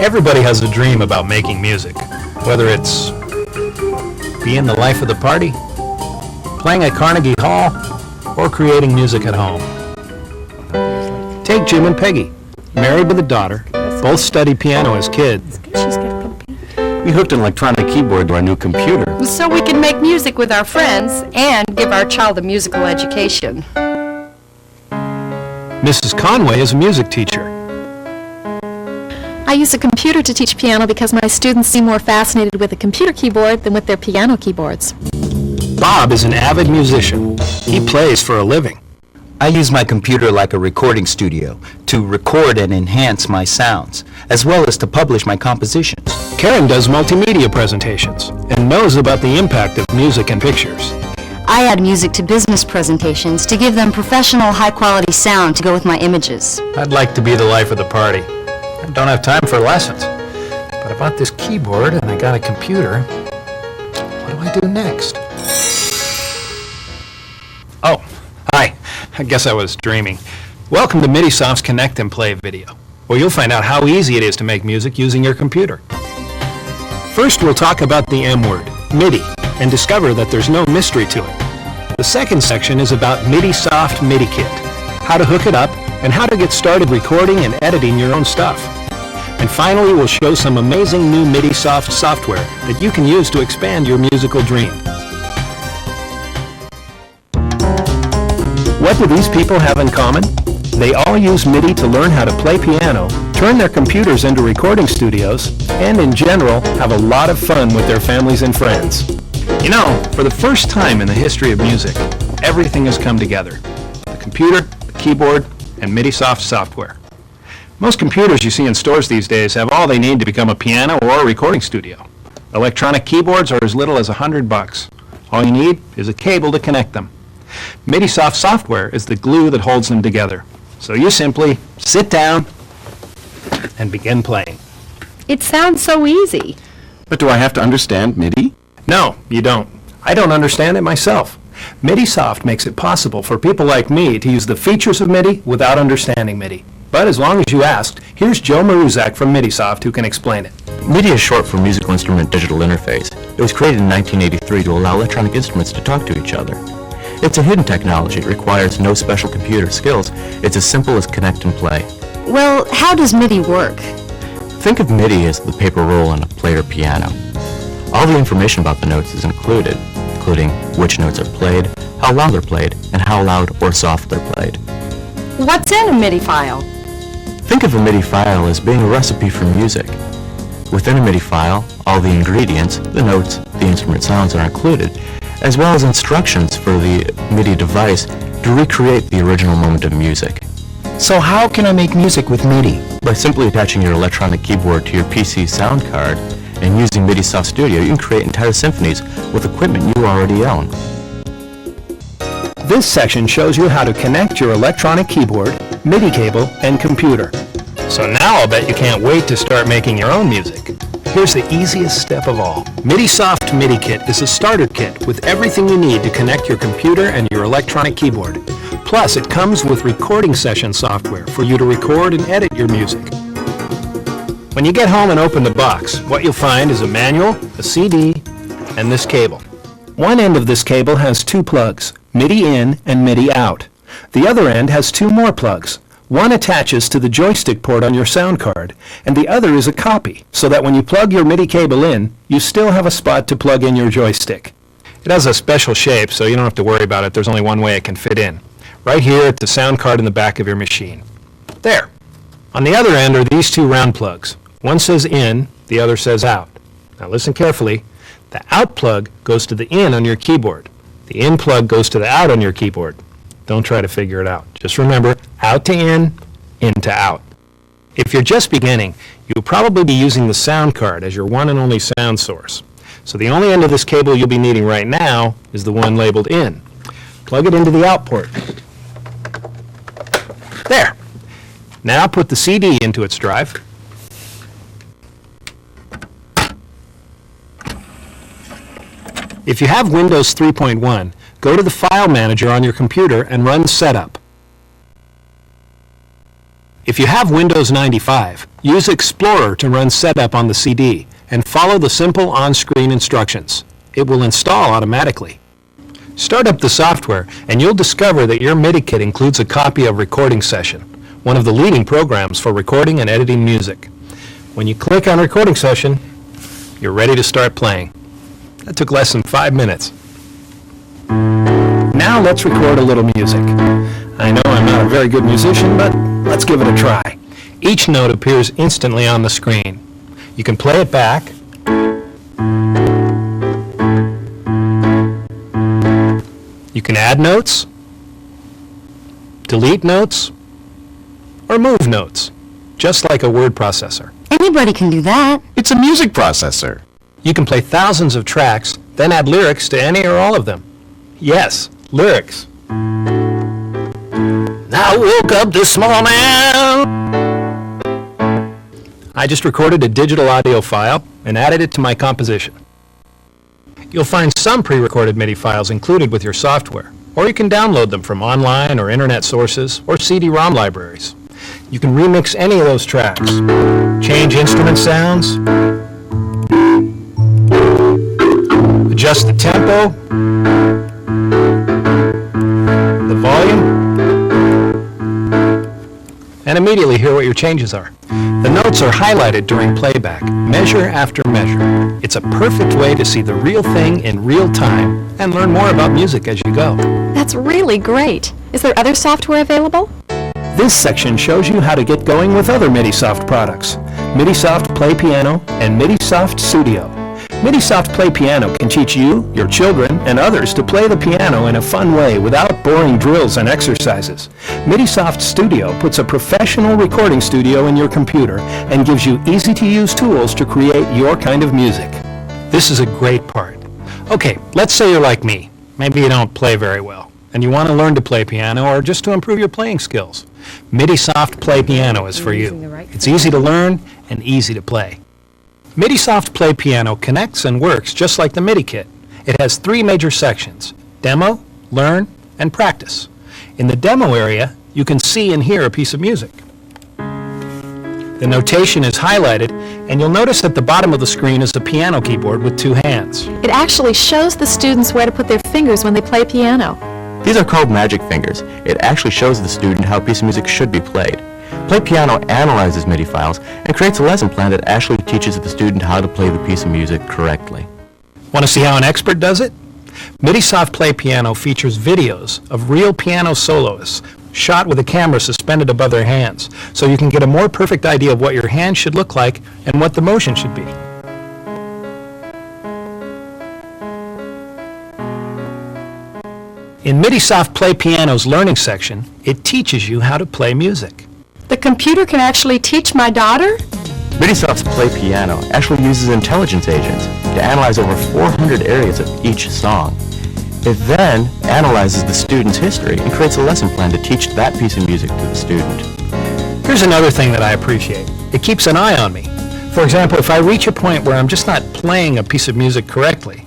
Everybody has a dream about making music, whether it's being the life of the party, playing at Carnegie Hall, or creating music at home. Take Jim and Peggy, married with a daughter, both studied piano as kids. We hooked an electronic keyboard to our new computer. So we can make music with our friends and give our child a musical education. Mrs. Conway is a music teacher. I use a computer to teach piano because my students seem more fascinated with a computer keyboard than with their piano keyboards. Bob is an avid musician. He plays for a living. I use my computer like a recording studio to record and enhance my sounds, as well as to publish my compositions. Karen does multimedia presentations and knows about the impact of music and pictures. I add music to business presentations to give them professional, high-quality sound to go with my images. I'd like to be the life of the party. I don't have time for lessons. But I bought this keyboard and I got a computer. What do I do next? Oh, hi. I guess I was dreaming. Welcome to Midisoft's Connect and Play video, where you'll find out how easy it is to make music using your computer. First, we'll talk about the M word, MIDI, and discover that there's no mystery to it. The second section is about Midisoft Midi Kit, how to hook it up, and how to get started recording and editing your own stuff. And finally, we'll show some amazing new Midisoft software that you can use to expand your musical dream. What do these people have in common? They all use MIDI to learn how to play piano, turn their computers into recording studios, and in general, have a lot of fun with their families and friends. You know, for the first time in the history of music, everything has come together. The computer, the keyboard, and Midisoft software. Most computers you see in stores these days have all they need to become a piano or a recording studio. Electronic keyboards are as little as $100. All you need is a cable to connect them. Midisoft software is the glue that holds them together. So you simply sit down and begin playing. It sounds so easy. But do I have to understand MIDI? No, you don't. I don't understand it myself. Midisoft makes it possible for people like me to use the features of MIDI without understanding MIDI. But as long as you asked, here's Joe Maruzak from Midisoft who can explain it. MIDI is short for Musical Instrument Digital Interface. It was created in 1983 to allow electronic instruments to talk to each other. It's a hidden technology. It requires no special computer skills. It's as simple as connect and play. Well, how does MIDI work? Think of MIDI as the paper roll on a player piano. All the information about the notes is included, including which notes are played, how loud they're played, and how loud or soft they're played. What's in a MIDI file? Think of a MIDI file as being a recipe for music. Within a MIDI file, all the ingredients, the notes, the instrument sounds are included, as well as instructions for the MIDI device to recreate the original moment of music. So how can I make music with MIDI? By simply attaching your electronic keyboard to your PC sound card and using Midisoft Studio, you can create entire symphonies with equipment you already own. This section shows you how to connect your electronic keyboard, MIDI cable, and computer. So now I'll bet you can't wait to start making your own music. Here's the easiest step of all. Midisoft Midi Kit is a starter kit with everything you need to connect your computer and your electronic keyboard. Plus, it comes with recording session software for you to record and edit your music. When you get home and open the box, what you'll find is a manual, a CD, and this cable. One end of this cable has two plugs, MIDI in and MIDI out. The other end has two more plugs. One attaches to the joystick port on your sound card, and the other is a copy, so that when you plug your MIDI cable in, you still have a spot to plug in your joystick. It has a special shape, so you don't have to worry about it. There's only one way it can fit in. Right here at the sound card in the back of your machine. There. On the other end are these two round plugs. One says in, the other says out. Now listen carefully. The out plug goes to the in on your keyboard. The in plug goes to the out on your keyboard. Don't try to figure it out. Just remember, out to in to out. If you're just beginning, you'll probably be using the sound card as your one and only sound source. So the only end of this cable you'll be needing right now is the one labeled in. Plug it into the out port. There. Now put the CD into its drive. If you have Windows 3.1, go to the File Manager on your computer and run Setup. If you have Windows 95, use Explorer to run setup on the CD and follow the simple on-screen instructions. It will install automatically. Start up the software and you'll discover that your MIDI kit includes a copy of Recording Session, one of the leading programs for recording and editing music. When you click on Recording Session, you're ready to start playing. That took less than 5 minutes. Now let's record a little music. I know I'm not a very good musician, but let's give it a try. Each note appears instantly on the screen. You can play it back, you can add notes, delete notes, or move notes, just like a word processor. Anybody can do that. It's a music processor. You can play thousands of tracks, then add lyrics to any or all of them. Yes, lyrics. I woke up this morning. I just recorded a digital audio file and added it to my composition. You'll find some pre-recorded MIDI files included with your software, or you can download them from online or internet sources or CD-ROM libraries. You can remix any of those tracks, change instrument sounds, adjust the tempo, the volume, and immediately hear what your changes are. The notes are highlighted during playback, measure after measure. It's a perfect way to see the real thing in real time and learn more about music as you go. That's really great. Is there other software available? This section shows you how to get going with other Midisoft products, Midisoft Play Piano and Midisoft Studio. Midisoft Play Piano can teach you, your children, and others to play the piano in a fun way without boring drills and exercises. Midisoft Studio puts a professional recording studio in your computer and gives you easy-to-use tools to create your kind of music. This is a great part. Okay, let's say you're like me. Maybe you don't play very well, and you want to learn to play piano or just to improve your playing skills. Midisoft Play Piano is for you. It's easy to learn and easy to play. Midisoft Play Piano connects and works just like the MIDI kit. It has 3 major sections: demo, learn, and practice. In the demo area, you can see and hear a piece of music. The notation is highlighted, and you'll notice at the bottom of the screen is a piano keyboard with 2 hands. It actually shows the students where to put their fingers when they play piano. These are called magic fingers. It actually shows the student how a piece of music should be played. Play Piano analyzes MIDI files and creates a lesson plan that actually teaches the student how to play the piece of music correctly. Want to see how an expert does it? Midisoft Play Piano features videos of real piano soloists shot with a camera suspended above their hands, so you can get a more perfect idea of what your hand should look like and what the motion should be. In Midisoft Play Piano's learning section, it teaches you how to play music. The computer can actually teach my daughter? Midisoft's Play Piano actually uses intelligence agents to analyze over 400 areas of each song. It then analyzes the student's history and creates a lesson plan to teach that piece of music to the student. Here's another thing that I appreciate. It keeps an eye on me. For example, if I reach a point where I'm just not playing a piece of music correctly,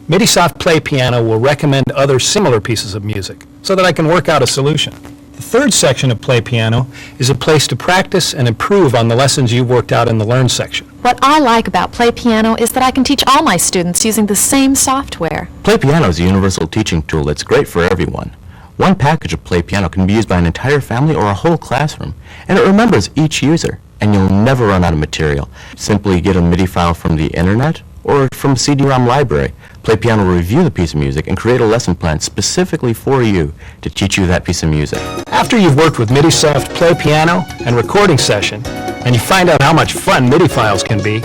Midisoft Play Piano will recommend other similar pieces of music so that I can work out a solution. The third section of Play Piano is a place to practice and improve on the lessons you've worked out in the Learn section. What I like about Play Piano is that I can teach all my students using the same software. Play Piano is a universal teaching tool that's great for everyone. One package of Play Piano can be used by an entire family or a whole classroom, and it remembers each user, and you'll never run out of material. Simply get a MIDI file from the internet or from a CD-ROM library. Play Piano will review the piece of music and create a lesson plan specifically for you to teach you that piece of music. After you've worked with Midisoft Play Piano and Recording Session, and you find out how much fun MIDI files can be,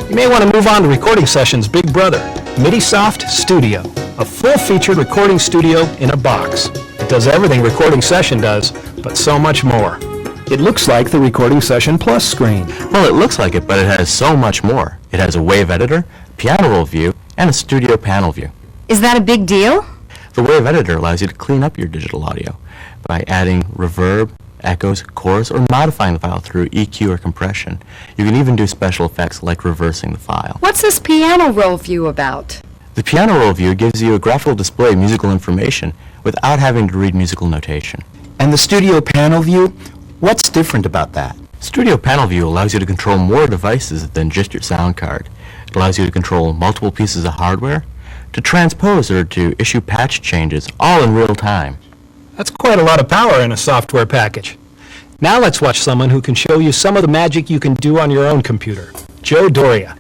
you may want to move on to Recording Session's big brother, Midisoft Studio, a full-featured recording studio in a box. It does everything Recording Session does, but so much more. It looks like the Recording Session Plus screen. Well, it looks like it, but it has so much more. It has a wave editor, piano roll view, and a studio panel view. Is that a big deal? The wave editor allows you to clean up your digital audio by adding reverb, echoes, chorus, or modifying the file through EQ or compression. You can even do special effects like reversing the file. What's this piano roll view about? The piano roll view gives you a graphical display of musical information without having to read musical notation. And the studio panel view, What's different about that? Studio Panel View allows you to control more devices than just your sound card. It allows you to control multiple pieces of hardware, to transpose or to issue patch changes, all in real time. That's quite a lot of power in a software package. Now let's watch someone who can show you some of the magic you can do on your own computer. Joe Doria.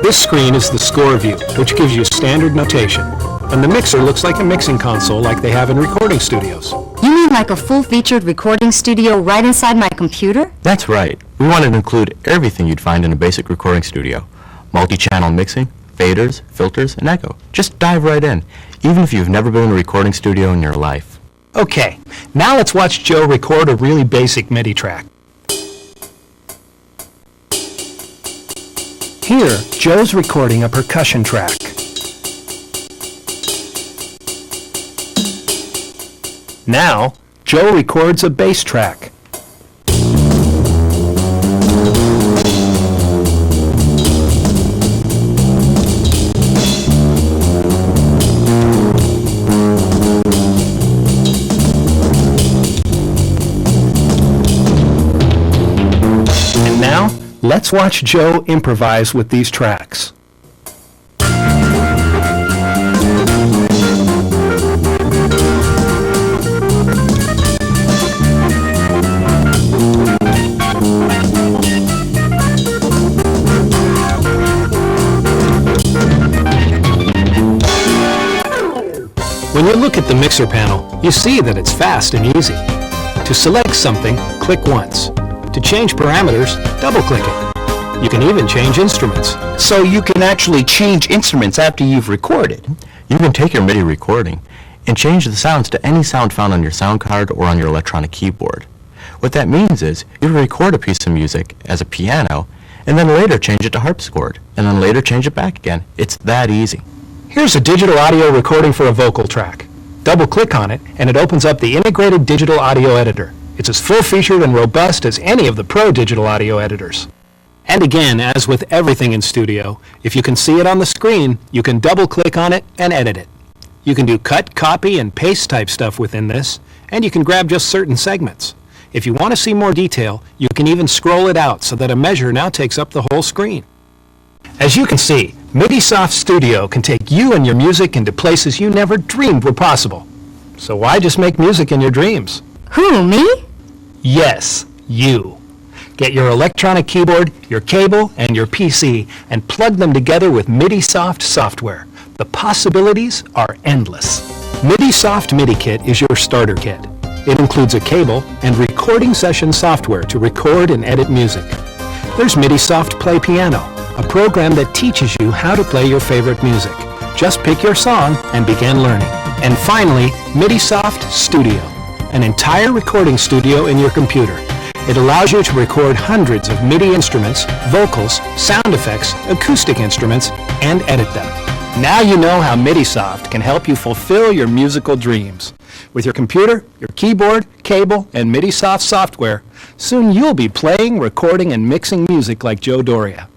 This screen is the score view, which gives you standard notation. And the mixer looks like a mixing console like they have in recording studios. You mean like a full-featured recording studio right inside my computer? That's right. We wanted to include everything you'd find in a basic recording studio. Multi-channel mixing, faders, filters, and echo. Just dive right in, even if you've never been in a recording studio in your life. Okay, now let's watch Joe record a really basic MIDI track. Here, Joe's recording a percussion track. Now, Joe records a bass track. And now, let's watch Joe improvise with these tracks. When you look at the mixer panel, you see that it's fast and easy. To select something, click once. To change parameters, double-click it. You can even change instruments. So you can actually change instruments after you've recorded. You can take your MIDI recording and change the sounds to any sound found on your sound card or on your electronic keyboard. What that means is you record a piece of music as a piano and then later change it to harpsichord and then later change it back again. It's that easy. Here's a digital audio recording for a vocal track. Double-click on it, and it opens up the integrated digital audio editor. It's as full-featured and robust as any of the pro digital audio editors. And again, as with everything in studio, if you can see it on the screen, you can double-click on it and edit it. You can do cut, copy, and paste type stuff within this, and you can grab just certain segments. If you want to see more detail, you can even scroll it out so that a measure now takes up the whole screen. As you can see, Midisoft Studio can take you and your music into places you never dreamed were possible. So why just make music in your dreams? Who, me? Yes, you. Get your electronic keyboard, your cable, and your PC and plug them together with Midisoft software. The possibilities are endless. Midisoft MIDI Kit is your starter kit. It includes a cable and recording session software to record and edit music. There's Midisoft Play Piano, a program that teaches you how to play your favorite music. Just pick your song and begin learning. And finally, Midisoft Studio, an entire recording studio in your computer. It allows you to record hundreds of MIDI instruments, vocals, sound effects, acoustic instruments, and edit them. Now you know how Midisoft can help you fulfill your musical dreams. With your computer, your keyboard, cable, and Midisoft software, soon you'll be playing, recording, and mixing music like Joe Doria.